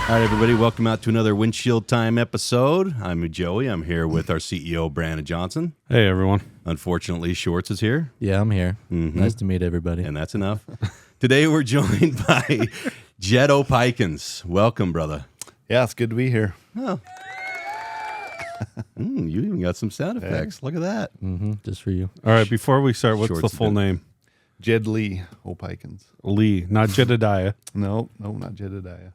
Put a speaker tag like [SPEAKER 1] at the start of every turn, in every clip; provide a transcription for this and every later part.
[SPEAKER 1] All right, everybody, welcome out to another Windshield Time episode. I'm Joey. I'm here with our CEO, Brandon Johnson.
[SPEAKER 2] Hey, everyone.
[SPEAKER 1] Unfortunately, Shorts is here.
[SPEAKER 3] Yeah, I'm here. Nice to meet everybody.
[SPEAKER 1] And that's enough. Today, we're joined by Jed Opheikens. Welcome, brother.
[SPEAKER 4] Yeah, it's good to be here.
[SPEAKER 1] Oh. You even got some sound effects. Look at that.
[SPEAKER 3] Just for you.
[SPEAKER 2] All right, before we start, what's
[SPEAKER 1] Shorts
[SPEAKER 2] the full name?
[SPEAKER 4] Jed Lee Opheikens.
[SPEAKER 2] Lee, not Jedediah.
[SPEAKER 4] No, not Jedediah.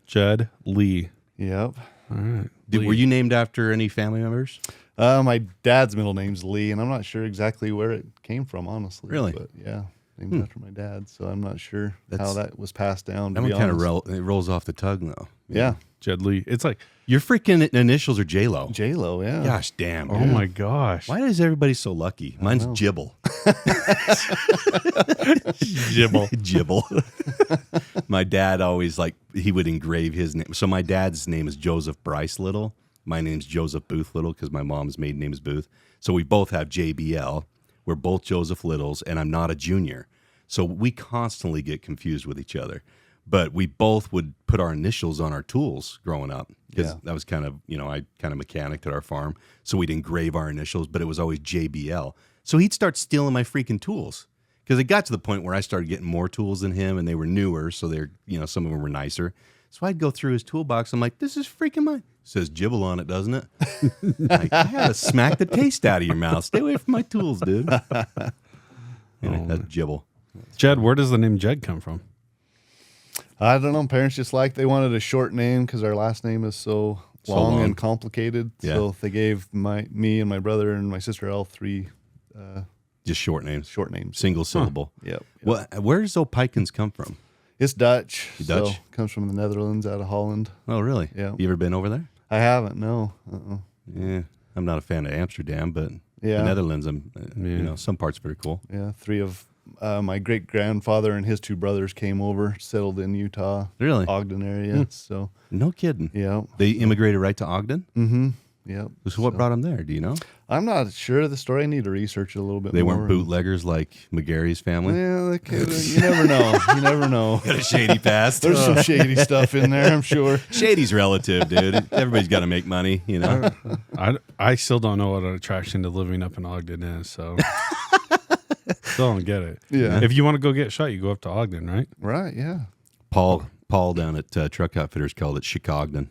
[SPEAKER 2] Jed Lee.
[SPEAKER 4] Yep.
[SPEAKER 2] All right.
[SPEAKER 1] Were you named after any family members?
[SPEAKER 4] My dad's middle name's Lee, and I'm not sure exactly where it came from, honestly.
[SPEAKER 1] Really?
[SPEAKER 4] But yeah, named after my dad, so I'm not sure how that was passed down.
[SPEAKER 1] That one kind of rolls off the tongue, though.
[SPEAKER 4] Yeah.
[SPEAKER 2] Jed Lee. It's like,
[SPEAKER 1] Your freaking initials are J-Lo.
[SPEAKER 4] J-Lo, yeah.
[SPEAKER 1] Gosh damn.
[SPEAKER 2] oh
[SPEAKER 1] dude.
[SPEAKER 2] my gosh.
[SPEAKER 1] Why is everybody so lucky? Mine's Jibble.
[SPEAKER 2] Jibble.
[SPEAKER 1] Jibble. My dad always he would engrave his name. So my dad's name is Joseph Bryce Little. My name's Joseph Booth Little because my mom's maiden name is Booth. So we both have JBL. We're both Joseph Littles, and I'm not a junior. So we constantly get confused with each other. But we both would put our initials on our tools growing up because that was kind of, I kind of mechanicked at our farm. So we'd engrave our initials, but it was always JBL. So he'd start stealing my freaking tools because it got to the point where I started getting more tools than him and they were newer. So they're, some of them were nicer. So I'd go through his toolbox. I'm like, this is freaking mine. It says Jibble on it, doesn't it? I gotta smack the taste out of your mouth. Stay away from my tools, dude. That's Jibble.
[SPEAKER 2] Jed, where does the name Jed come from?
[SPEAKER 4] I don't know. Parents just they wanted a short name because our last name is so long and complicated.
[SPEAKER 1] Yeah.
[SPEAKER 4] So they gave me and my brother and my sister all three
[SPEAKER 1] Just short names.
[SPEAKER 4] short names.
[SPEAKER 1] Single syllable.
[SPEAKER 4] Yep.
[SPEAKER 1] Where does Opheikens come from?
[SPEAKER 4] It's Dutch.
[SPEAKER 1] Dutch?
[SPEAKER 4] So comes from the Netherlands, out of Holland.
[SPEAKER 1] Oh, really?
[SPEAKER 4] Yeah.
[SPEAKER 1] You ever been over there?
[SPEAKER 4] I haven't. No.
[SPEAKER 1] Yeah. I'm not a fan of Amsterdam, but
[SPEAKER 4] Yeah.
[SPEAKER 1] the Netherlands, some parts pretty cool.
[SPEAKER 4] Yeah, three of my great grandfather and his two brothers came over, settled in Utah,
[SPEAKER 1] Really?
[SPEAKER 4] Ogden area. So
[SPEAKER 1] No kidding.
[SPEAKER 4] yeah,
[SPEAKER 1] They immigrated right to Ogden?
[SPEAKER 4] yeah.
[SPEAKER 1] So what brought them there? Do you know?
[SPEAKER 4] I'm not sure of the story. I need to research it a little bit.
[SPEAKER 1] They
[SPEAKER 4] more.
[SPEAKER 1] weren't bootleggers like McGarry's family?
[SPEAKER 4] Yeah, they could. You never know. You never know.
[SPEAKER 1] Got a shady past.
[SPEAKER 4] There's some shady stuff in there, I'm sure.
[SPEAKER 1] Shady's relative, dude. Everybody's got to make money,
[SPEAKER 2] I still don't know what an attraction to living up in Ogden is, so still don't get it.
[SPEAKER 4] Yeah.
[SPEAKER 2] If you want to go get shot, you go up to Ogden, right?
[SPEAKER 4] Right. Yeah.
[SPEAKER 1] Paul down at Truck Outfitters called it Chicogden.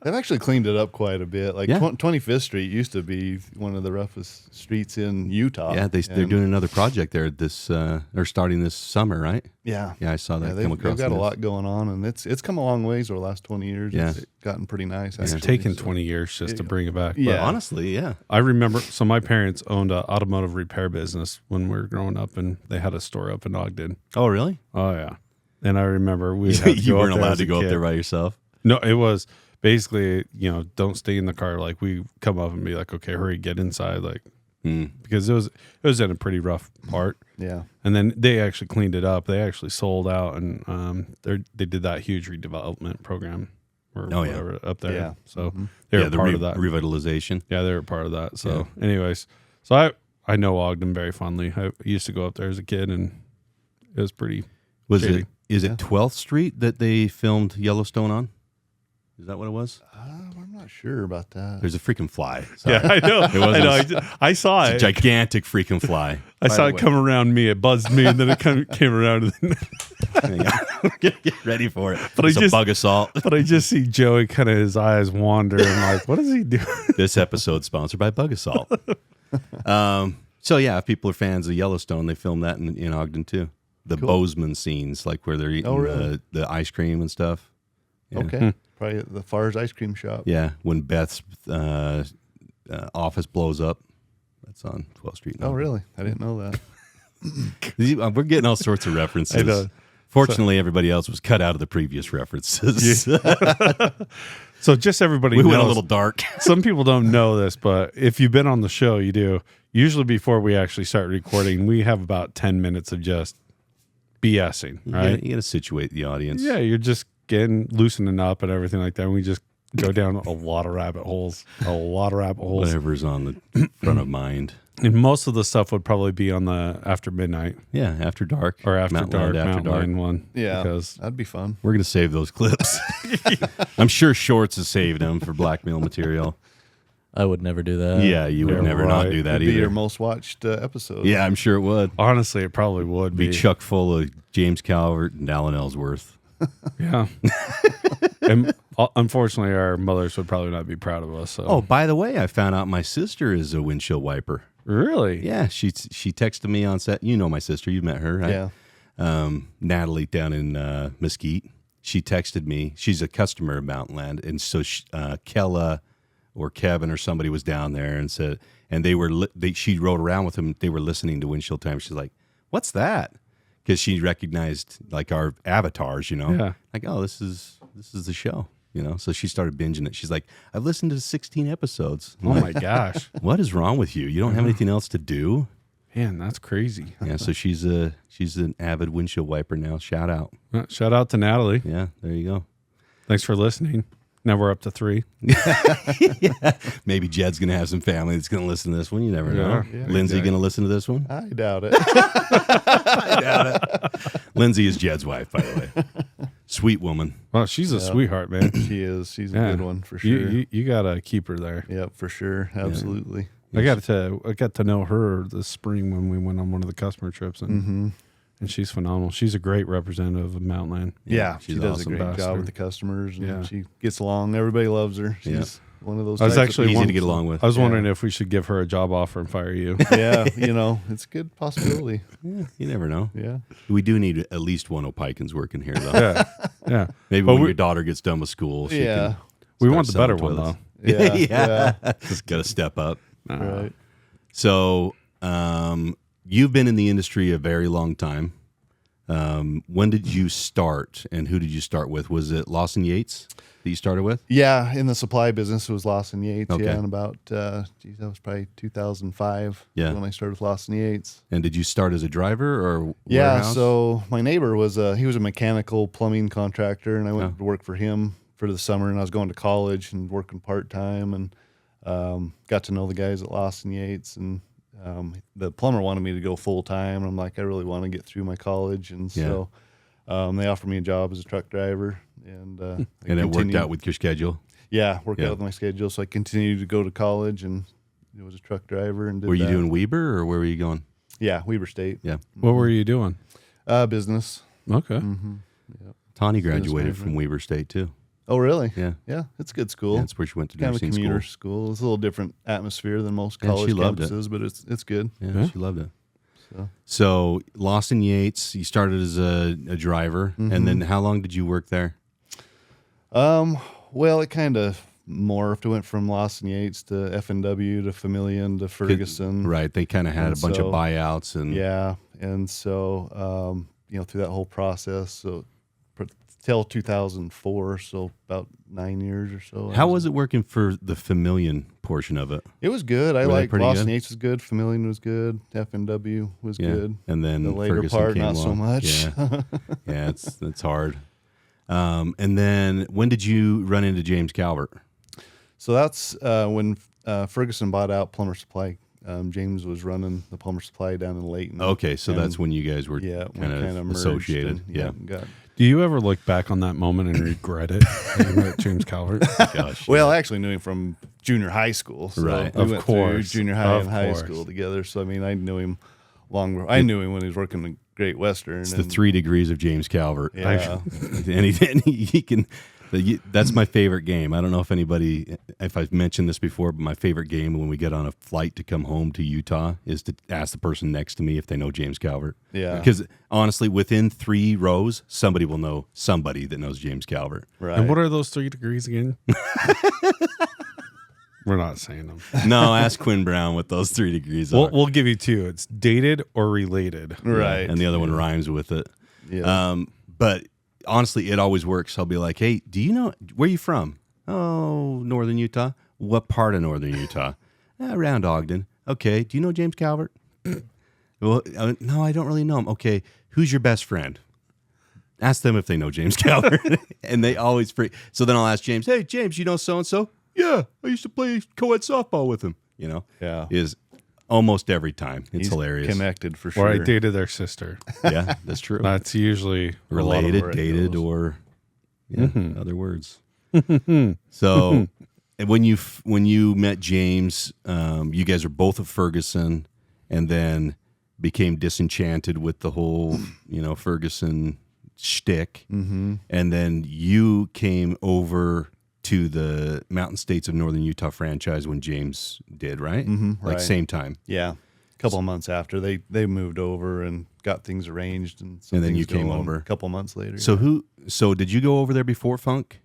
[SPEAKER 4] They've actually cleaned it up quite a bit. Like
[SPEAKER 1] Yeah.
[SPEAKER 4] 25th Street used to be one of the roughest streets in Utah.
[SPEAKER 1] Yeah, they're doing another project there they're starting this summer, right?
[SPEAKER 4] Yeah.
[SPEAKER 1] Yeah, I saw that
[SPEAKER 4] Yeah,
[SPEAKER 1] come across.
[SPEAKER 4] they've got
[SPEAKER 1] the
[SPEAKER 4] a
[SPEAKER 1] news.
[SPEAKER 4] lot going on, and it's come a long ways over the last 20 years.
[SPEAKER 1] Yeah.
[SPEAKER 4] It's gotten pretty nice.
[SPEAKER 2] It's
[SPEAKER 4] Actually.
[SPEAKER 2] taken
[SPEAKER 4] So-
[SPEAKER 2] 20 years just to bring it back. But
[SPEAKER 4] Yeah.
[SPEAKER 1] Honestly, yeah.
[SPEAKER 2] I remember, so my parents owned an automotive repair business when we were growing up, and they had a store up in Ogden.
[SPEAKER 1] Oh, really?
[SPEAKER 2] Oh, yeah. And I remember
[SPEAKER 1] You weren't allowed to go up there by yourself?
[SPEAKER 2] No, it was basically, don't stay in the car. Like, we come up and be like, okay, hurry, get inside. Like, because it was in a pretty rough part.
[SPEAKER 4] Yeah.
[SPEAKER 2] And then they actually cleaned it up. They actually sold out, and they did that huge redevelopment program or whatever up there.
[SPEAKER 4] Yeah.
[SPEAKER 2] So they were part of that.
[SPEAKER 1] Revitalization.
[SPEAKER 2] Yeah, they were part of that. So, anyways, I know Ogden very fondly. I used to go up there as a kid, and it was pretty. Shady.
[SPEAKER 1] Is it 12th Street that they filmed Yellowstone on? Is that what it was?
[SPEAKER 4] I'm not sure about that.
[SPEAKER 1] There's a freaking fly.
[SPEAKER 2] Yeah, I know. I saw
[SPEAKER 1] It's a
[SPEAKER 2] it.
[SPEAKER 1] gigantic freaking fly.
[SPEAKER 2] I saw it come around me. It buzzed me, and then it came around.
[SPEAKER 1] Get ready for it.
[SPEAKER 2] But
[SPEAKER 1] It's a bug assault.
[SPEAKER 2] But I just see Joey kind of his eyes wander, and like, what is he doing?
[SPEAKER 1] This episode sponsored by Bug Assault. So yeah, if people are fans of Yellowstone, they filmed that in Ogden too. The Bozeman scenes, like where they're eating the ice cream and stuff. Yeah.
[SPEAKER 4] Okay. Probably at the Farr's ice cream shop.
[SPEAKER 1] Yeah, when Beth's office blows up, that's on 12th Street.
[SPEAKER 4] Oh, really? I didn't know that.
[SPEAKER 1] We're getting all sorts of references.
[SPEAKER 2] I know.
[SPEAKER 1] Fortunately, everybody else was cut out of the previous references.
[SPEAKER 2] So just everybody
[SPEAKER 1] We
[SPEAKER 2] knows.
[SPEAKER 1] went a little dark.
[SPEAKER 2] Some people don't know this, but if you've been on the show, you do. Usually before we actually start recording, we have about 10 minutes of just BSing, right?
[SPEAKER 1] You got to situate the audience.
[SPEAKER 2] Yeah, you're just loosening up and everything like that. And we just go down a lot of rabbit holes.
[SPEAKER 1] Whatever's on the front of mind.
[SPEAKER 2] And most of the stuff would probably be on the after midnight
[SPEAKER 1] Yeah, after dark
[SPEAKER 2] or after dark,
[SPEAKER 1] After
[SPEAKER 2] Mountain one.
[SPEAKER 4] Yeah,
[SPEAKER 2] Because
[SPEAKER 4] that'd be fun.
[SPEAKER 1] We're gonna save those clips. I'm sure Shorts has saved them for blackmail material.
[SPEAKER 3] I would never do that.
[SPEAKER 1] Yeah, you would
[SPEAKER 2] Yeah,
[SPEAKER 1] never not
[SPEAKER 2] right.
[SPEAKER 1] do that
[SPEAKER 4] It'd be
[SPEAKER 1] either.
[SPEAKER 4] your most watched episode.
[SPEAKER 1] Yeah, I'm sure it would.
[SPEAKER 2] honestly, it probably would
[SPEAKER 1] Be
[SPEAKER 2] be.
[SPEAKER 1] chock full of James Calvert and Alan Ellsworth.
[SPEAKER 2] Yeah. And unfortunately, our mothers would probably not be proud of us. So.
[SPEAKER 1] Oh, by the way, I found out my sister is a windshield wiper.
[SPEAKER 2] really?
[SPEAKER 1] Yeah, she texted me on set. You know my sister. You've met her, right?
[SPEAKER 4] Yeah.
[SPEAKER 1] Natalie down in Mesquite. She texted me. She's a customer of Mountainland, and so Kella or Kevin or somebody was down there and said, and they were she rode around with them. They were listening to Windshield Time. She's like, "What's that?" Because she recognized like our avatars, you know.
[SPEAKER 2] Yeah.
[SPEAKER 1] Like, oh, this is the show, you know. So she started binging it. She's like, "I've listened to 16 episodes." I'm
[SPEAKER 2] Oh
[SPEAKER 1] like,
[SPEAKER 2] my gosh.
[SPEAKER 1] what is wrong with you? You don't have anything else to do?
[SPEAKER 2] Man, that's crazy.
[SPEAKER 1] Yeah, so she's an avid windshield wiper now. Shout out.
[SPEAKER 2] Shout out to Natalie.
[SPEAKER 1] Yeah, there you go.
[SPEAKER 2] Thanks for listening. Now we're up to 3.
[SPEAKER 1] Maybe Jed's gonna have some family that's gonna listen to this one. You never know.
[SPEAKER 2] Yeah,
[SPEAKER 1] Lindsay gonna listen to this one?
[SPEAKER 4] I doubt it.
[SPEAKER 1] I doubt it. Lindsay is Jed's wife, by the way. Sweet woman.
[SPEAKER 2] Well, she's a sweetheart, man.
[SPEAKER 4] She is. She's
[SPEAKER 2] Yeah.
[SPEAKER 4] a good one for sure.
[SPEAKER 2] You gotta keep her there.
[SPEAKER 4] Yep, for sure. Absolutely.
[SPEAKER 2] I got to know her this spring when we went on one of the customer trips, and she's phenomenal. She's a great representative of Mountainland.
[SPEAKER 4] Yeah,
[SPEAKER 1] she's
[SPEAKER 4] she does
[SPEAKER 1] awesome.
[SPEAKER 4] a great
[SPEAKER 2] Ambassador.
[SPEAKER 4] job with the customers, and
[SPEAKER 2] Yeah.
[SPEAKER 4] she gets along. Everybody loves her. She's one of those.
[SPEAKER 2] I was
[SPEAKER 4] types of
[SPEAKER 2] actually
[SPEAKER 1] Easy
[SPEAKER 2] one-
[SPEAKER 1] to get along with.
[SPEAKER 2] I was
[SPEAKER 4] Yeah.
[SPEAKER 2] wondering if we should give her a job offer and fire you.
[SPEAKER 4] yeah, it's a good possibility.
[SPEAKER 1] Yeah, you never know.
[SPEAKER 4] Yeah,
[SPEAKER 1] We do need at least one Opheikens working here, though.
[SPEAKER 2] Yeah, yeah.
[SPEAKER 1] Maybe
[SPEAKER 2] But
[SPEAKER 1] when
[SPEAKER 2] we-
[SPEAKER 1] your daughter gets done with school, she
[SPEAKER 4] Yeah.
[SPEAKER 1] can
[SPEAKER 2] We
[SPEAKER 1] start
[SPEAKER 2] want the better
[SPEAKER 1] selling
[SPEAKER 2] one
[SPEAKER 1] toilets.
[SPEAKER 2] though.
[SPEAKER 4] yeah.
[SPEAKER 1] Just got to step up.
[SPEAKER 4] Right.
[SPEAKER 1] So, you've been in the industry a very long time. When did you start, and who did you start with? Was it Lawson Yates that you started with?
[SPEAKER 4] Yeah, in the supply business, it was Lawson Yates.
[SPEAKER 1] Okay.
[SPEAKER 4] Yeah, and about, that was probably 2005
[SPEAKER 1] Yeah.
[SPEAKER 4] when I started with Lawson Yates.
[SPEAKER 1] And did you start as a driver or
[SPEAKER 4] Yeah,
[SPEAKER 1] warehouse?
[SPEAKER 4] so my neighbor was he was a mechanical plumbing contractor, and I went to work for him for the summer, and I was going to college and working part-time, and got to know the guys at Lawson Yates, and the plumber wanted me to go full-time, and I'm like, I really want to get through my college, and so they offered me a job as a truck driver, and I
[SPEAKER 1] and it worked
[SPEAKER 4] continued-
[SPEAKER 1] out with your schedule.
[SPEAKER 4] Yeah, worked
[SPEAKER 1] Yeah.
[SPEAKER 4] out with my schedule, so I continued to go to college, and I was a truck driver, and did
[SPEAKER 1] Were you
[SPEAKER 4] that.
[SPEAKER 1] doing Weber or where were you going?
[SPEAKER 4] Yeah, Weber State.
[SPEAKER 1] Yeah.
[SPEAKER 2] What were you doing?
[SPEAKER 4] Business.
[SPEAKER 2] Okay.
[SPEAKER 1] Tawny graduated
[SPEAKER 4] management.
[SPEAKER 1] from Weber State too.
[SPEAKER 4] Oh, really?
[SPEAKER 1] Yeah.
[SPEAKER 4] Yeah, it's a good school.
[SPEAKER 1] Yeah, that's where she went to
[SPEAKER 4] Kind of a
[SPEAKER 1] nursing
[SPEAKER 4] commuter
[SPEAKER 1] school.
[SPEAKER 4] school. It's a little different atmosphere than most
[SPEAKER 1] Yeah,
[SPEAKER 4] college
[SPEAKER 1] she loved it.
[SPEAKER 4] campuses, but it's good.
[SPEAKER 1] Yeah,
[SPEAKER 2] Yeah.
[SPEAKER 1] she loved it.
[SPEAKER 4] So.
[SPEAKER 1] So Lawson Yates, you started as a driver, and then how long did you work there?
[SPEAKER 4] Well, it kind of morphed. It went from Lawson Yates to F&W to Familian to Ferguson.
[SPEAKER 1] Right, they kind of had
[SPEAKER 4] And
[SPEAKER 1] a bunch of
[SPEAKER 4] so-
[SPEAKER 1] buyouts, and
[SPEAKER 4] Yeah, and so through that whole process, so till 2004, so about 9 years or so.
[SPEAKER 1] how was it working for the Familian portion of it?
[SPEAKER 4] It was good. I
[SPEAKER 1] Were they
[SPEAKER 4] liked
[SPEAKER 1] pretty
[SPEAKER 4] Lawson
[SPEAKER 1] good?
[SPEAKER 4] Yates was good. Familian was good. F&W was
[SPEAKER 1] Yeah,
[SPEAKER 4] good.
[SPEAKER 1] and then
[SPEAKER 4] The later
[SPEAKER 1] Ferguson
[SPEAKER 4] part,
[SPEAKER 1] came
[SPEAKER 4] not so
[SPEAKER 1] along.
[SPEAKER 4] much.
[SPEAKER 1] Yeah, yeah, it's hard. And then when did you run into James Calvert?
[SPEAKER 4] So that's when Ferguson bought out Plumber Supply. James was running the Plumber Supply down in Layton.
[SPEAKER 1] Okay, so
[SPEAKER 4] And,
[SPEAKER 1] that's when you guys were
[SPEAKER 4] yeah, we
[SPEAKER 1] kind
[SPEAKER 4] kind
[SPEAKER 1] of
[SPEAKER 4] of merged
[SPEAKER 1] associated.
[SPEAKER 4] and,
[SPEAKER 1] Yeah.
[SPEAKER 4] got.
[SPEAKER 2] Do you ever look back on that moment and regret it? That you met James Calvert.
[SPEAKER 1] Gosh.
[SPEAKER 4] Well, I actually knew him from junior high school. So
[SPEAKER 1] Right.
[SPEAKER 4] we
[SPEAKER 2] Of
[SPEAKER 4] went
[SPEAKER 2] course.
[SPEAKER 4] through junior high
[SPEAKER 2] Of
[SPEAKER 4] and high
[SPEAKER 2] course.
[SPEAKER 4] school together. So I mean, I knew him I knew him when he was working in Great Western.
[SPEAKER 1] It's the 3 degrees of James Calvert.
[SPEAKER 4] Yeah.
[SPEAKER 1] and he can. That's my favorite game. I don't know if I've mentioned this before, but my favorite game when we get on a flight to come home to Utah is to ask the person next to me if they know James Calvert.
[SPEAKER 4] Yeah.
[SPEAKER 1] Because honestly, within 3 rows, somebody will know somebody that knows James Calvert.
[SPEAKER 4] Right.
[SPEAKER 2] And what are those 3 degrees again? We're not saying them.
[SPEAKER 1] No, ask Quinn Brown what those 3 degrees are.
[SPEAKER 2] We'll give you 2. It's dated or related.
[SPEAKER 4] Right.
[SPEAKER 1] And the other one rhymes with it.
[SPEAKER 4] Yeah.
[SPEAKER 1] But honestly, it always works. I'll be like, hey, do you know, where are you from? Oh, Northern Utah. What part of Northern Utah? Around Ogden. Okay. Do you know James Calvert? Well, no, I don't really know him. Okay. Who's your best friend? Ask them if they know James Calvert. And they always freak. So then I'll ask James, hey, James, you know so-and-so? Yeah. I used to play co-ed softball with him. You know?
[SPEAKER 4] Yeah.
[SPEAKER 1] Is almost every time. It's
[SPEAKER 4] He's
[SPEAKER 1] hilarious.
[SPEAKER 4] Connected for sure.
[SPEAKER 2] Or I dated their sister.
[SPEAKER 1] Yeah, that's true.
[SPEAKER 2] That's usually
[SPEAKER 1] Related,
[SPEAKER 4] where it
[SPEAKER 1] dated,
[SPEAKER 4] goes.
[SPEAKER 1] or other words. So when you met James, you guys are both at Ferguson, and then became disenchanted with the whole Ferguson shtick, and then you came over to the Mountain States of Northern Utah franchise when James did, right? Like
[SPEAKER 4] right.
[SPEAKER 1] same time.
[SPEAKER 4] Yeah. A couple of months after they moved over and got things arranged, and some
[SPEAKER 1] And then
[SPEAKER 4] things
[SPEAKER 1] you came
[SPEAKER 4] going
[SPEAKER 1] over.
[SPEAKER 4] a couple months later.
[SPEAKER 1] So did you go over there before Funk?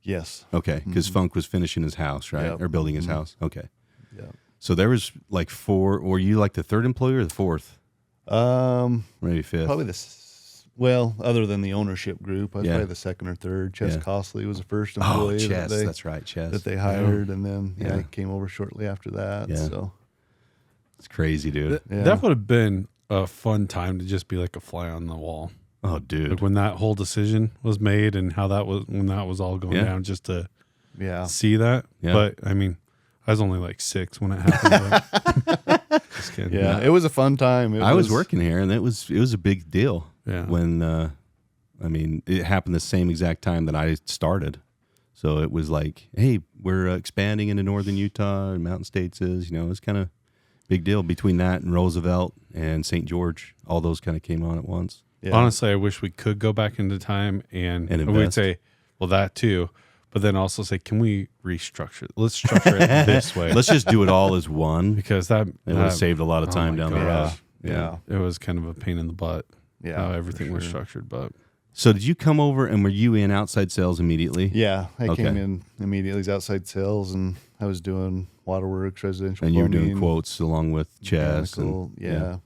[SPEAKER 4] Yes.
[SPEAKER 1] Okay, because Funk was finishing his house, right?
[SPEAKER 4] Yep.
[SPEAKER 1] Or building his house. Okay.
[SPEAKER 4] Yeah.
[SPEAKER 1] So there was like 4. Were you like the third employee or the fourth? Maybe fifth.
[SPEAKER 4] Probably other than the ownership group, I was probably the second or third. Ches Costley was the first employee
[SPEAKER 1] Chess. That's right, Chess.
[SPEAKER 4] that they hired, and then I came over shortly after that.
[SPEAKER 1] Yeah.
[SPEAKER 4] So
[SPEAKER 1] It's crazy, dude.
[SPEAKER 2] That would have been a fun time to just be like a fly on the wall.
[SPEAKER 1] Oh, dude.
[SPEAKER 2] Like when that whole decision was made and how that was when that was all going down, just to see that.
[SPEAKER 1] Yeah.
[SPEAKER 2] But I mean, I was only like 6 when it happened. But just kidding.
[SPEAKER 4] yeah, it was a fun time.
[SPEAKER 1] I was working here, and it was a big deal.
[SPEAKER 2] Yeah.
[SPEAKER 1] When it happened the same exact time that I started. So it was like, hey, we're expanding into Northern Utah, and Mountain States is. It's kind of big deal between that and Roosevelt and St. George. All those kind of came on at once.
[SPEAKER 4] Yeah.
[SPEAKER 2] Honestly, I wish we could go back into time and we'd
[SPEAKER 1] invest.
[SPEAKER 2] say, well, that too. But then also say, can we restructure it? Let's structure it this way.
[SPEAKER 1] Let's just do it all as one.
[SPEAKER 2] Because that
[SPEAKER 1] It would have saved a lot of time down the road.
[SPEAKER 2] gosh.
[SPEAKER 4] Yeah.
[SPEAKER 2] It was kind of a pain in the butt.
[SPEAKER 4] Yeah,
[SPEAKER 2] How
[SPEAKER 4] for
[SPEAKER 2] everything was
[SPEAKER 4] sure.
[SPEAKER 2] structured. But
[SPEAKER 1] So did you come over and were you in outside sales immediately?
[SPEAKER 4] Yeah, I
[SPEAKER 1] Okay.
[SPEAKER 4] came in immediately as outside sales, and I was doing waterworks, residential
[SPEAKER 1] And you were doing
[SPEAKER 4] plumbing,
[SPEAKER 1] quotes along with Chess.
[SPEAKER 4] mechanical,
[SPEAKER 1] And,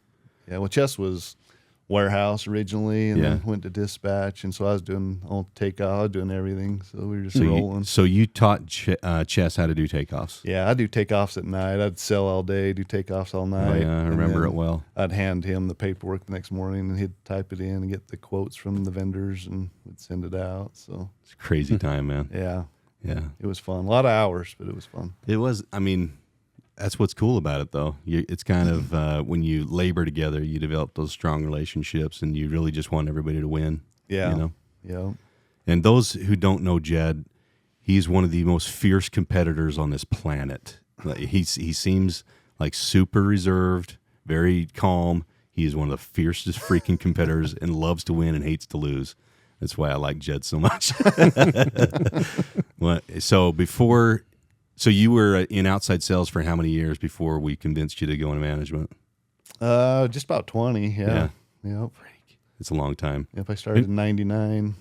[SPEAKER 4] yeah. Well, Chess was warehouse originally, and
[SPEAKER 1] Yeah.
[SPEAKER 4] then went to dispatch, and so I was doing all takeoff, doing everything. So we were just rolling.
[SPEAKER 1] So you taught Chess how to do takeoffs.
[SPEAKER 4] Yeah, I'd do takeoffs at night. I'd sell all day, do takeoffs all night.
[SPEAKER 1] Oh, yeah, I
[SPEAKER 4] and
[SPEAKER 1] remember
[SPEAKER 4] then
[SPEAKER 1] it well.
[SPEAKER 4] I'd hand him the paperwork the next morning, and he'd type it in and get the quotes from the vendors, and would send it out. So
[SPEAKER 1] It's a crazy time, man.
[SPEAKER 4] yeah,
[SPEAKER 1] Yeah.
[SPEAKER 4] it was fun. A lot of hours, but it was fun.
[SPEAKER 1] It was, that's what's cool about it, though. It's kind of when you labor together, you develop those strong relationships, and you really just want everybody to win.
[SPEAKER 4] Yeah, yeah.
[SPEAKER 1] And those who don't know Jed, he's one of the most fierce competitors on this planet. Like, he seems like super reserved, very calm. He is one of the fiercest freaking competitors and loves to win and hates to lose. That's why I like Jed so much. So you were in outside sales for how many years before we convinced you to go into management?
[SPEAKER 4] Just about 20. Yeah. Yep.
[SPEAKER 1] It's a long time.
[SPEAKER 4] Yep. I started in '99,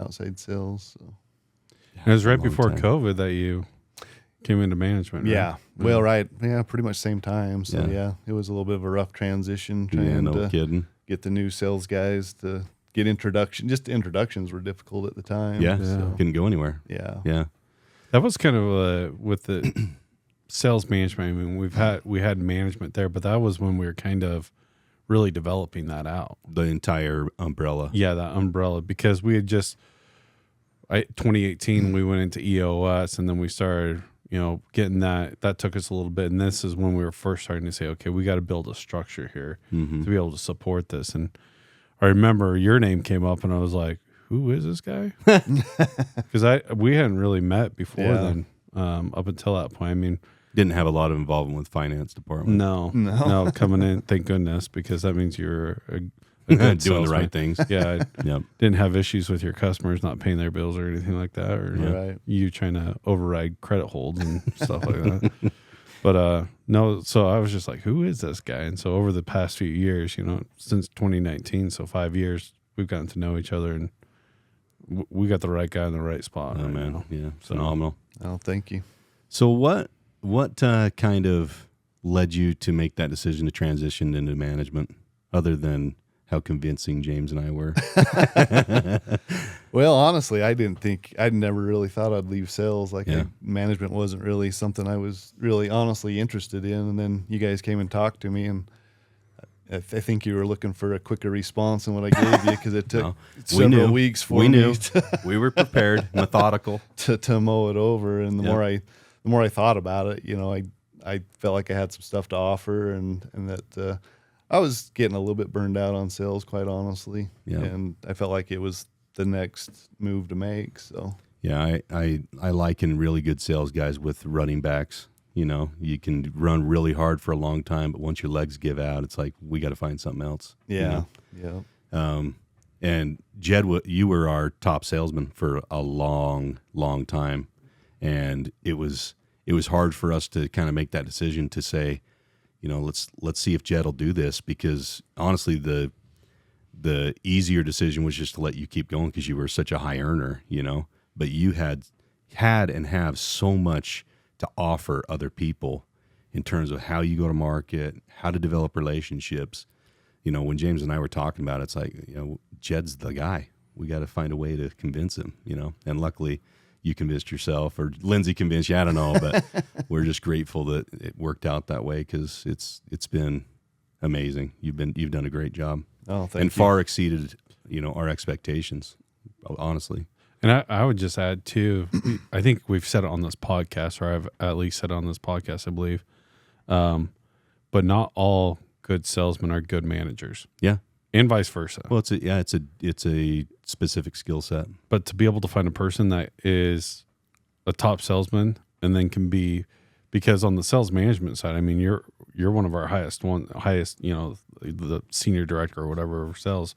[SPEAKER 4] outside sales. So.
[SPEAKER 2] it was right
[SPEAKER 1] long
[SPEAKER 2] before
[SPEAKER 1] time.
[SPEAKER 2] COVID that you came into management. Right?
[SPEAKER 4] Yeah. Well, right. Yeah, pretty much same time. So
[SPEAKER 1] Yeah.
[SPEAKER 4] yeah, it was a little bit of a rough transition
[SPEAKER 1] Yeah,
[SPEAKER 4] trying
[SPEAKER 1] no
[SPEAKER 4] to
[SPEAKER 1] kidding.
[SPEAKER 4] get the new sales guys to get introduction. Just introductions were difficult at the time.
[SPEAKER 1] Yeah,
[SPEAKER 4] So,
[SPEAKER 1] couldn't go anywhere.
[SPEAKER 4] yeah.
[SPEAKER 1] Yeah.
[SPEAKER 2] That was kind of with the sales management. I mean, we had management there, but that was when we were kind of really developing that out.
[SPEAKER 1] The entire umbrella.
[SPEAKER 2] Yeah, that umbrella, because we had 2018 we went into EOS, and then we started, getting that. That took us a little bit, and this is when we were first starting to say, okay, we got to build a structure here to be able to support this. And I remember your name came up, and I was like, who is this guy? Because we hadn't really met before then, up until that point. I mean,
[SPEAKER 1] Didn't have a lot of involvement with finance department.
[SPEAKER 2] no, coming in, thank goodness, because that means you're a good
[SPEAKER 1] Doing the
[SPEAKER 2] salesman.
[SPEAKER 1] right things.
[SPEAKER 2] Yeah, I
[SPEAKER 1] Yep.
[SPEAKER 2] didn't have issues with your customers not paying their bills or anything like that, or
[SPEAKER 4] Right.
[SPEAKER 2] you trying to override credit holds and stuff like that. But no, so I was just like, who is this guy? And so over the past few years, since 2019, so 5 years, we've gotten to know each other, and we got the right guy in the right spot.
[SPEAKER 1] Oh,
[SPEAKER 2] right
[SPEAKER 1] man.
[SPEAKER 2] now.
[SPEAKER 1] Yeah. Phenomenal.
[SPEAKER 4] Oh, thank you.
[SPEAKER 1] So what kind of led you to make that decision to transition into management, other than how convincing James and I were?
[SPEAKER 4] Well, honestly, I'd never really thought I'd leave sales.
[SPEAKER 1] Yeah.
[SPEAKER 4] Management wasn't really something I was really honestly interested in. And then you guys came and talked to me, and I think you were looking for a quicker response than what I gave you, because it took
[SPEAKER 1] No.
[SPEAKER 4] several weeks for
[SPEAKER 1] we
[SPEAKER 4] me
[SPEAKER 1] knew. We were prepared, methodical.
[SPEAKER 4] to mow it over. And the more I thought about it, I felt like I had some stuff to offer, and that I was getting a little bit burned out on sales, quite honestly.
[SPEAKER 1] Yeah.
[SPEAKER 4] And I felt like it was the next move to make. So
[SPEAKER 1] Yeah, I liken really good sales guys with running backs. You know, you can run really hard for a long time, but once your legs give out, it's like, we got to find something else.
[SPEAKER 4] yeah,
[SPEAKER 1] You know? And Jed, you were our top salesman for a long, long time, and it was hard for us to kind of make that decision to say, you know, let's see if Jed will do this, because honestly, the easier decision was just to let you keep going because you were such a high earner, you know. But you had and have so much to offer other people in terms of how you go to market, how to develop relationships. You know, when James and I were talking about it, it's like, you know, Jed's the guy. We got to find a way to convince him, you know. And luckily, you convinced yourself, or Lindsay convinced you. I don't know, but we're just grateful that it worked out that way, because it's been amazing. You've done a great job.
[SPEAKER 4] Oh, thank you.
[SPEAKER 1] And far exceeded, you know, our expectations, honestly.
[SPEAKER 2] And I would just add too, I think we've said it on this podcast, or I've at least said it on this podcast, I believe. But not all good salesmen are good managers.
[SPEAKER 1] Yeah.
[SPEAKER 2] And vice versa.
[SPEAKER 1] Well, it's a specific skill set.
[SPEAKER 2] But to be able to find a person that is a top salesman and then can be, because on the sales management side, I mean, you're one of our highest, you know, the senior director or whatever of sales,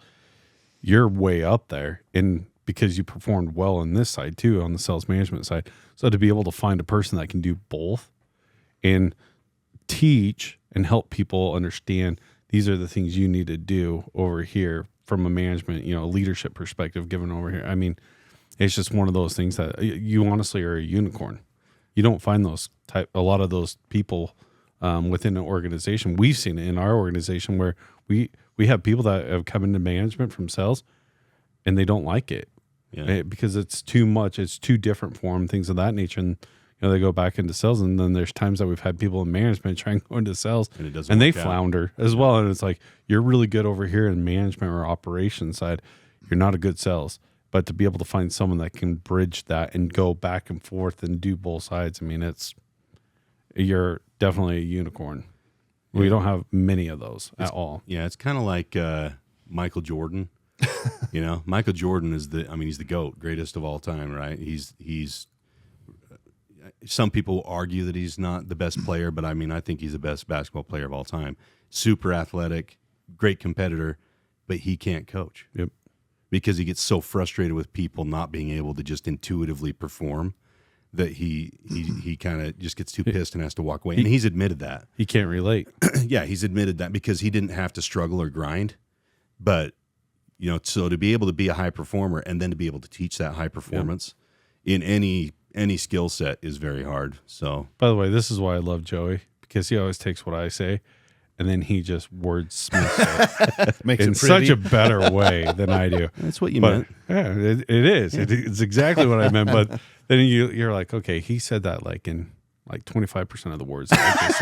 [SPEAKER 2] you're way up there. And because you performed well on this side too, on the sales management side. So to be able to find a person that can do both and teach and help people understand these are the things you need to do over here from a management, you know, leadership perspective given over here. I mean, it's just one of those things that you honestly are a unicorn. You don't find a lot of those people within an organization. We've seen it in our organization where we have people that have come into management from sales and they don't like it.
[SPEAKER 1] Yeah.
[SPEAKER 2] Because it's too much, it's too different for them, things of that nature. And you know, they go back into sales, and then there's times that we've had people in management try and go into sales,
[SPEAKER 1] And it doesn't
[SPEAKER 2] and they
[SPEAKER 1] work out.
[SPEAKER 2] flounder as well. And it's like, you're really good over here in management or operations side, you're not a good sales. But to be able to find someone that can bridge that and go back and forth and do both sides, I mean, you're definitely a unicorn. We don't have many of those at all.
[SPEAKER 1] Yeah, it's kind of like Michael Jordan. You know, Michael Jordan is he's the GOAT, greatest of all time, right? He's some people argue that he's not the best player, but I mean, I think he's the best basketball player of all time. Super athletic, great competitor, but he can't coach.
[SPEAKER 2] Yep.
[SPEAKER 1] Because he gets so frustrated with people not being able to just intuitively perform that he kind of just gets too pissed and has to walk away. And he's admitted that.
[SPEAKER 2] He can't relate.
[SPEAKER 1] Yeah, he's admitted that because he didn't have to struggle or grind. But, you know, so to be able to be a high performer and then to be able to teach that high performance in any skill set is very hard. So,
[SPEAKER 2] By the way, this is why I love Joey, because he always takes what I say and then he just wordsmiths it
[SPEAKER 4] Makes
[SPEAKER 2] in
[SPEAKER 4] it pretty.
[SPEAKER 2] such a better way than I do.
[SPEAKER 1] that's what you
[SPEAKER 2] But
[SPEAKER 1] meant.
[SPEAKER 2] yeah, it is. It's exactly what I meant. But then you're like, okay, he said that like in like 25% of the words that I just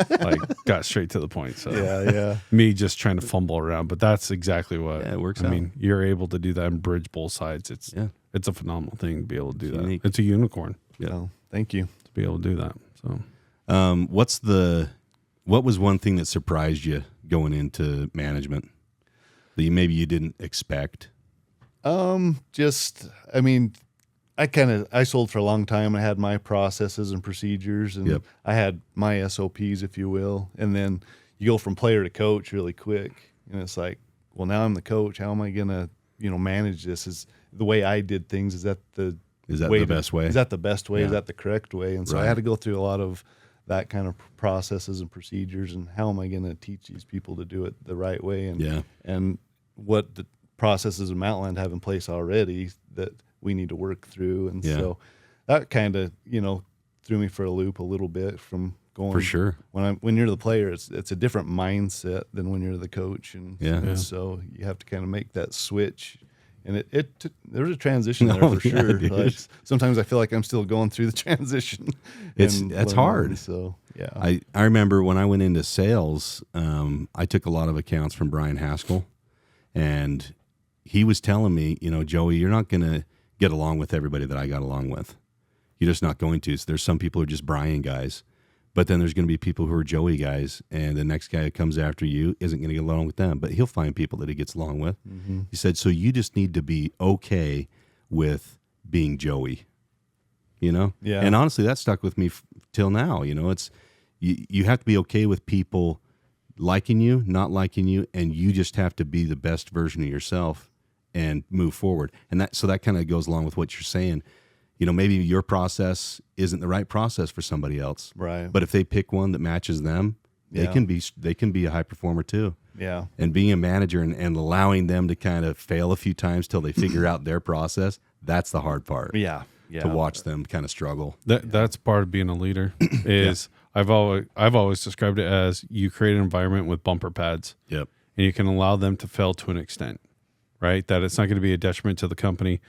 [SPEAKER 2] said, like got straight to the point. So
[SPEAKER 4] Yeah.
[SPEAKER 2] me just trying to fumble around, but that's exactly what
[SPEAKER 1] Yeah, it works
[SPEAKER 2] I
[SPEAKER 1] out.
[SPEAKER 2] mean, you're able to do that and bridge both sides. It's a phenomenal thing to be able to do that.
[SPEAKER 1] unique.
[SPEAKER 2] It's a unicorn
[SPEAKER 1] Yeah.
[SPEAKER 4] Well, thank you.
[SPEAKER 2] to be able to do that. So
[SPEAKER 1] What was one thing that surprised you going into management that maybe you didn't expect?
[SPEAKER 4] I sold for a long time. I had my processes and procedures, and
[SPEAKER 1] Yep.
[SPEAKER 4] I had my SOPs, if you will. And then you go from player to coach really quick, and it's like, well, now I'm the coach. How am I gonna, manage this? Is the way I did things? Is that the
[SPEAKER 1] best way?
[SPEAKER 4] Is that the best way?
[SPEAKER 1] Yeah.
[SPEAKER 4] Is that the correct way? And so I
[SPEAKER 1] Right.
[SPEAKER 4] had to go through a lot of that kind of processes and procedures, and how am I going to teach these people to do it the right way? And what the processes of Mountainland have in place already that we need to work through. And so that kind of, threw me for a loop a little bit from going.
[SPEAKER 1] For sure.
[SPEAKER 4] When you're the player, it's a different mindset than when you're the coach. And so you have to kind of make that switch. And there was a transition there for
[SPEAKER 1] yeah,
[SPEAKER 4] sure.
[SPEAKER 1] dude.
[SPEAKER 4] Like, sometimes I feel like I'm still going through the transition.
[SPEAKER 1] That's
[SPEAKER 4] and
[SPEAKER 1] hard.
[SPEAKER 4] learning, So yeah,
[SPEAKER 1] I remember when I went into sales, I took a lot of accounts from Brian Haskell, and he was telling me, Joey, you're not going to get along with everybody that I got along with. You're just not going to. So there's some people who are just Brian guys, But then there's going to be people who are Joey guys, and the next guy that comes after you isn't going to get along with them, but he'll find people that he gets along with. Mm-hmm. He said, so you just need to be okay with being Joey, you know?
[SPEAKER 4] Yeah.
[SPEAKER 1] And honestly, that stuck with me till now. You know, it's you have to be okay with people liking you, not liking you, and you just have to be the best version of yourself and move forward. And that kind of goes along with what you're saying. You know, maybe your process isn't the right process for somebody else.
[SPEAKER 4] Right.
[SPEAKER 1] But if they pick one that matches them, they can be a high performer too.
[SPEAKER 4] Yeah.
[SPEAKER 1] And being a manager and allowing them to kind of fail a few times till they figure out their process, that's the hard part.
[SPEAKER 4] Yeah.
[SPEAKER 1] To watch them kind of struggle.
[SPEAKER 2] That's part of being a leader. Is I've always described it as you create an environment with bumper pads.
[SPEAKER 1] Yep.
[SPEAKER 2] And you can allow them to fail to an extent, right? That it's not going to be a detriment to the company,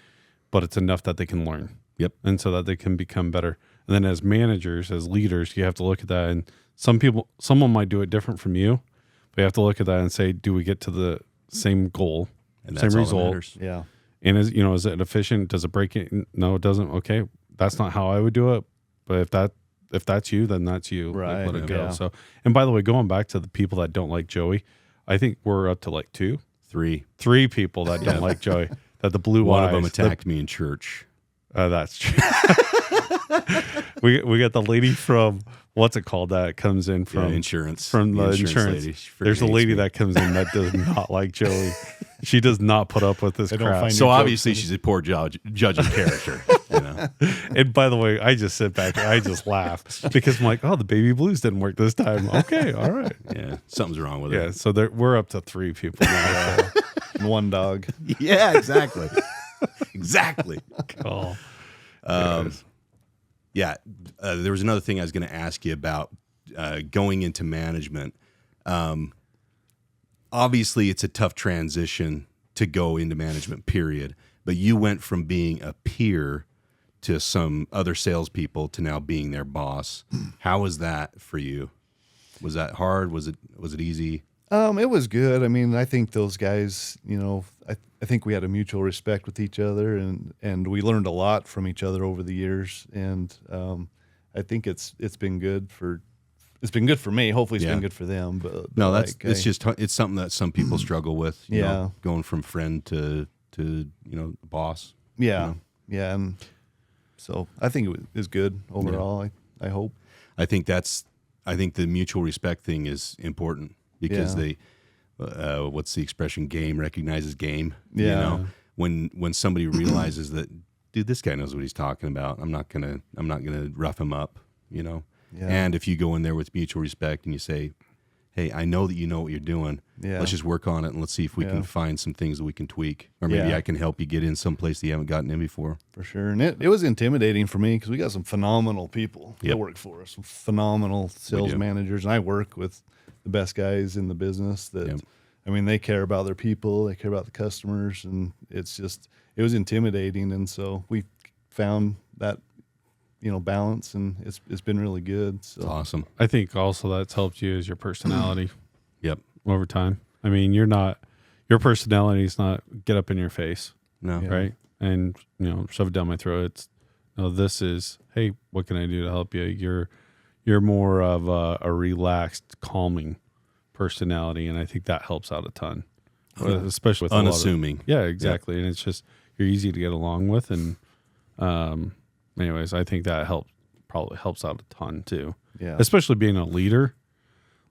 [SPEAKER 2] but it's enough that they can learn.
[SPEAKER 1] Yep.
[SPEAKER 2] And so that they can become better. And then as managers, as leaders, you have to look at that. And someone might do it different from you, but you have to look at that and say, do we get to the same goal,
[SPEAKER 1] And
[SPEAKER 2] same
[SPEAKER 1] that's all that
[SPEAKER 2] result?
[SPEAKER 1] matters.
[SPEAKER 4] Yeah.
[SPEAKER 2] And is it efficient? Does it break it? No, it doesn't. Okay. That's not how I would do it. But if that's you, then that's you.
[SPEAKER 4] Right.
[SPEAKER 2] Let it go.
[SPEAKER 4] Yeah.
[SPEAKER 2] So, and by the way, going back to the people that don't like Joey, I think we're up to like three people that don't like Joey. That the blue
[SPEAKER 1] One
[SPEAKER 2] eyes,
[SPEAKER 1] of them attacked me in church.
[SPEAKER 2] That's true. we got the lady from what's it called that comes in from
[SPEAKER 1] insurance.
[SPEAKER 2] from the insurance.
[SPEAKER 1] Lady. She
[SPEAKER 2] There's a
[SPEAKER 1] freaking
[SPEAKER 2] lady
[SPEAKER 1] hates me.
[SPEAKER 2] that comes in that does not like Joey. She does not put up with this
[SPEAKER 4] They don't
[SPEAKER 2] crap.
[SPEAKER 4] find
[SPEAKER 1] So
[SPEAKER 4] Your
[SPEAKER 1] obviously
[SPEAKER 4] jokes.
[SPEAKER 1] she's a poor judge of character. You know?
[SPEAKER 2] And by the way, I just sit back and I just laugh because I'm like, oh, the baby blues didn't work this time. Okay, all right.
[SPEAKER 1] Yeah, something's wrong with
[SPEAKER 2] Yeah,
[SPEAKER 1] it.
[SPEAKER 2] so we're up to 3 people now. So.
[SPEAKER 4] And one dog.
[SPEAKER 1] Yeah, exactly. Exactly.
[SPEAKER 2] Cool.
[SPEAKER 1] Yeah, there was another thing I was going to ask you about going into management. Obviously, it's a tough transition to go into management, period. But you went from being a peer to some other salespeople to now being their boss. How was that for you? Was that hard? Was it easy?
[SPEAKER 4] It was good. I mean, I think those guys, you know, I think we had a mutual respect with each other, and we learned a lot from each other over the years. And I think it's been good for me. Hopefully, it's
[SPEAKER 1] Yeah.
[SPEAKER 4] been good for them. But
[SPEAKER 1] No,
[SPEAKER 4] like,
[SPEAKER 1] it's something that some people struggle with. You
[SPEAKER 4] Yeah.
[SPEAKER 1] know, going from friend to boss.
[SPEAKER 4] yeah,
[SPEAKER 1] you know?
[SPEAKER 4] yeah. And so I think it was good overall. I hope.
[SPEAKER 1] I think the mutual respect thing is important because
[SPEAKER 4] Yeah.
[SPEAKER 1] they, what's the expression? Game recognizes game.
[SPEAKER 4] Yeah.
[SPEAKER 1] You know, when somebody realizes that, dude, this guy knows what he's talking about. I'm not gonna rough him up. You know.
[SPEAKER 4] Yeah.
[SPEAKER 1] And if you go in there with mutual respect and you say, hey, I know that you know what you're doing.
[SPEAKER 4] Yeah.
[SPEAKER 1] Let's just work on it and let's see if we
[SPEAKER 4] Yeah.
[SPEAKER 1] can find some things that we can tweak. Or maybe
[SPEAKER 4] Yeah.
[SPEAKER 1] I can help you get in someplace that you haven't gotten in before.
[SPEAKER 4] For sure. And it was intimidating for me because we got some phenomenal people
[SPEAKER 1] Yep.
[SPEAKER 4] that work for us, some phenomenal sales
[SPEAKER 1] do.
[SPEAKER 4] managers. And I work with the best guys in the business that,
[SPEAKER 1] Yep.
[SPEAKER 4] I mean, they care about their people, they care about the customers. And it was intimidating. And so we found that, you know, balance, and it's been really good. So
[SPEAKER 1] It's awesome.
[SPEAKER 2] I think also that's helped you is your personality
[SPEAKER 1] Yep.
[SPEAKER 2] over time. I mean, your personality is not get up in your face,
[SPEAKER 1] No.
[SPEAKER 4] Yeah.
[SPEAKER 2] right? And, shove it down my throat. It's, this is, hey, what can I do to help you? You're more of a relaxed, calming personality, and I think that helps out a ton, especially with
[SPEAKER 1] Unassuming.
[SPEAKER 2] yeah, exactly. And it's just you're easy to get along with, and anyways, I think that probably helps out a ton too.
[SPEAKER 4] Yeah.
[SPEAKER 2] Especially being a leader,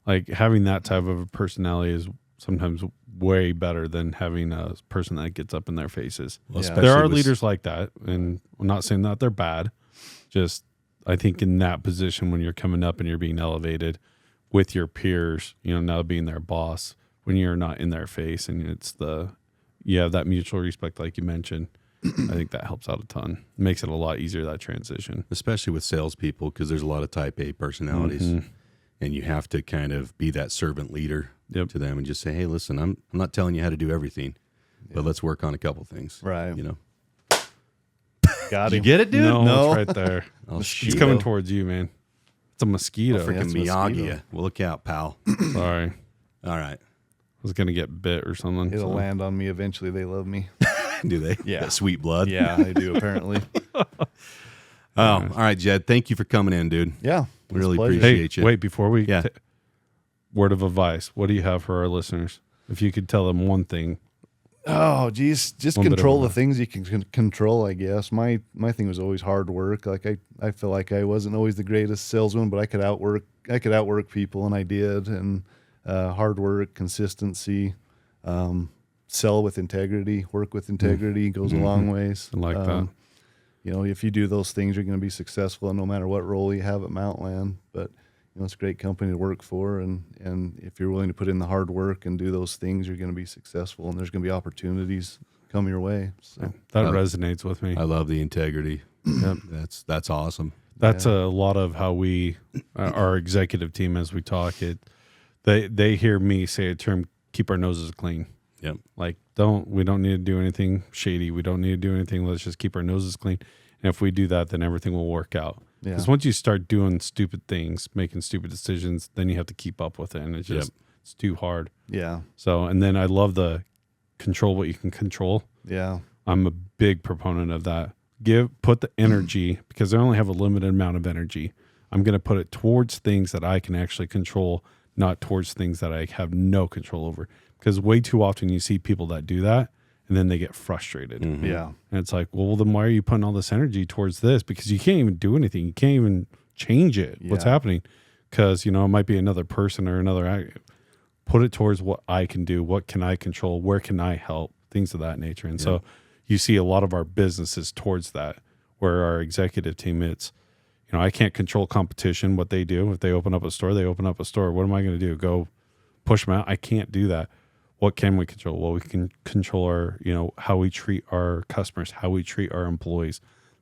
[SPEAKER 2] like having that type of a personality is sometimes way better than having a person that gets up in their faces.
[SPEAKER 1] Well,
[SPEAKER 4] Yeah.
[SPEAKER 1] especially
[SPEAKER 2] There are
[SPEAKER 1] with-
[SPEAKER 2] leaders like that, and I'm not saying that they're bad. Just I think in that position when you're coming up and you're being elevated with your peers, now being their boss, when you're not in their face and you have that mutual respect like you mentioned, I think that helps out a ton. Makes it a lot easier, that transition.
[SPEAKER 1] Especially with salespeople, because there's a lot of type A personalities.
[SPEAKER 2] Mm-hmm.
[SPEAKER 1] And you have to kind of be that servant leader
[SPEAKER 2] Yep.
[SPEAKER 1] to them and just say, hey, listen, I'm not telling you how to do everything, but let's work on a couple things.
[SPEAKER 4] Right.
[SPEAKER 1] You know.
[SPEAKER 4] Got
[SPEAKER 1] You
[SPEAKER 4] him.
[SPEAKER 1] get it, dude?
[SPEAKER 2] No, it's right there.
[SPEAKER 1] I'll
[SPEAKER 2] It's
[SPEAKER 1] shoot
[SPEAKER 2] coming
[SPEAKER 1] you.
[SPEAKER 2] towards you, man. It's a mosquito.
[SPEAKER 1] Freaking
[SPEAKER 4] it's a
[SPEAKER 1] Miyagi
[SPEAKER 4] mosquito.
[SPEAKER 1] ya. Well, look out, pal.
[SPEAKER 2] Sorry.
[SPEAKER 1] All right.
[SPEAKER 2] I was going to get bit or something.
[SPEAKER 4] It'll
[SPEAKER 2] so.
[SPEAKER 4] land on me eventually. They love me.
[SPEAKER 1] Do they?
[SPEAKER 4] Yeah.
[SPEAKER 1] That sweet blood.
[SPEAKER 4] Yeah, they do apparently.
[SPEAKER 1] Oh, all right, Jed. Thank you for coming in, dude.
[SPEAKER 4] Yeah.
[SPEAKER 1] We really
[SPEAKER 4] it's a pleasure.
[SPEAKER 1] appreciate you.
[SPEAKER 2] Wait, before we
[SPEAKER 1] Yeah.
[SPEAKER 2] word of advice, what do you have for our listeners? If you could tell them one thing.
[SPEAKER 4] Oh, geez, just
[SPEAKER 2] One bit of
[SPEAKER 4] control the
[SPEAKER 2] advice.
[SPEAKER 4] things you can control, I guess. My thing was always hard work. Like I feel like I wasn't always the greatest salesman, but I could outwork people, and I did. And hard work, consistency, sell with integrity, work with integrity goes a long ways.
[SPEAKER 2] I like that.
[SPEAKER 4] You know, if you do those things, you're going to be successful, and no matter what role you have at Mountainland. But you know, it's a great company to work for, and if you're willing to put in the hard work and do those things, you're going to be successful, and there's going to be opportunities come your way. So
[SPEAKER 2] That resonates with me.
[SPEAKER 1] I love the integrity. That's awesome.
[SPEAKER 2] That's a lot of how we, our executive team, as we talk, they hear me say a term, keep our noses clean.
[SPEAKER 1] Yep.
[SPEAKER 2] Like, we don't need to do anything shady. We don't need to do anything. Let's just keep our noses clean. And if we do that, then everything will work out.
[SPEAKER 4] Yeah.
[SPEAKER 2] Because once you start doing stupid things, making stupid decisions, then you have to keep up with it. And it's just, it's too hard.
[SPEAKER 4] yeah,
[SPEAKER 2] So, and then I love the control what you can control.
[SPEAKER 4] yeah,
[SPEAKER 2] I'm a big proponent of that. Put the energy, because I only have a limited amount of energy. I'm going to put it towards things that I can actually control, not towards things that I have no control over. Because way too often you see people that do that and then they get frustrated.
[SPEAKER 4] yeah,
[SPEAKER 2] And it's like, well, then why are you putting all this energy towards this? Because you can't even do anything. You can't even change it. What's
[SPEAKER 4] Yeah.
[SPEAKER 2] happening? Because, you know, it might be another person or another. Put it towards what I can do. What can I control? Where can I help? Things of that nature. And so you see a lot of our businesses towards that, where our executive team, it's, you know, I can't control competition, what they do. If they open up a store, they open up a store. What am I going to do? Go push them out? I can't do that. What can we control? Well, we can control our, you know, how we treat our customers, how we treat our employees.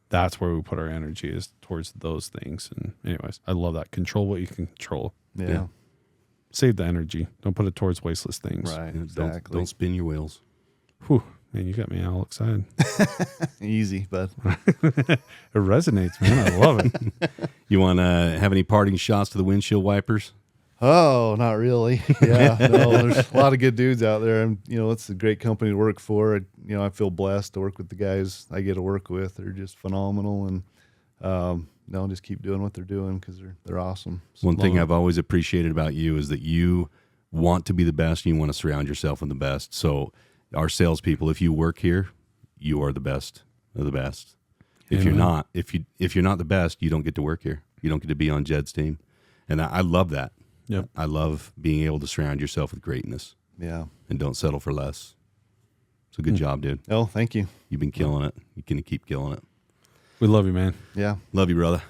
[SPEAKER 2] That's where we put our energy, is towards those things. And anyways, I love that. Control what you can control.
[SPEAKER 4] yeah.
[SPEAKER 2] Save the energy. Don't put it towards wasteless things.
[SPEAKER 4] Right,
[SPEAKER 1] Yeah,
[SPEAKER 4] exactly.
[SPEAKER 1] Don't spin your wheels.
[SPEAKER 2] Whew, man, you got me all excited.
[SPEAKER 4] Easy, but
[SPEAKER 2] It resonates, man. I love it.
[SPEAKER 1] You want to have any parting shots to the windshield wipers?
[SPEAKER 4] oh, not really. Yeah, no. There's a lot of good dudes out there, and you know, it's a great company to work for. You know, I feel blessed to work with the guys I get to work with. They're just phenomenal, and no, just keep doing what they're doing because they're awesome. So,
[SPEAKER 1] One thing I've always appreciated about you is that you want to be the best and you want to surround yourself with the best. So our salespeople, if you work here, you are the best of the best. If you're not, if you're not the best, you don't get to work here. You don't get to be on Jed's team. And I love that.
[SPEAKER 2] Yep.
[SPEAKER 1] I love being able to surround yourself with greatness
[SPEAKER 4] yeah.
[SPEAKER 1] and don't settle for less. It's a good job, dude.
[SPEAKER 4] Oh, thank you.
[SPEAKER 1] You've been killing it. You're going to keep killing it.
[SPEAKER 2] We love you, man.
[SPEAKER 4] Yeah.
[SPEAKER 1] Love you, brother.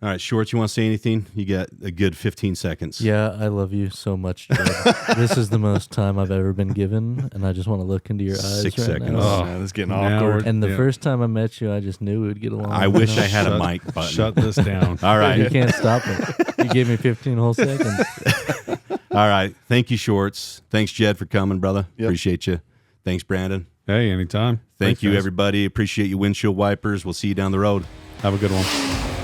[SPEAKER 1] All right, Shorts, you want to say anything? You got a good 15 seconds.
[SPEAKER 3] Yeah, I love you so much, Jed. This is the most time I've ever been given, and I just want to look into your eyes
[SPEAKER 1] 6
[SPEAKER 3] right
[SPEAKER 1] seconds.
[SPEAKER 3] now.
[SPEAKER 4] Oh, man, it's getting
[SPEAKER 2] Now
[SPEAKER 4] awkward.
[SPEAKER 2] we're-
[SPEAKER 3] And the
[SPEAKER 2] Yeah.
[SPEAKER 3] first time I met you, I just knew we would get along.
[SPEAKER 1] I wish
[SPEAKER 3] you
[SPEAKER 1] I
[SPEAKER 3] know?
[SPEAKER 1] had a
[SPEAKER 2] Shut-
[SPEAKER 1] mic button.
[SPEAKER 2] Shut this down.
[SPEAKER 1] All
[SPEAKER 3] You
[SPEAKER 1] right.
[SPEAKER 3] can't stop it. You gave me 15 whole seconds.
[SPEAKER 1] All right. Thank you, Shorts. Thanks, Jed, for coming, brother.
[SPEAKER 4] Yep.
[SPEAKER 1] Appreciate you. Thanks, Brandon.
[SPEAKER 2] Hey, anytime.
[SPEAKER 1] Thank
[SPEAKER 2] Thanks,
[SPEAKER 1] you,
[SPEAKER 2] guys.
[SPEAKER 1] everybody. Appreciate you, windshield wipers. We'll see you down the road.
[SPEAKER 2] Have a good one.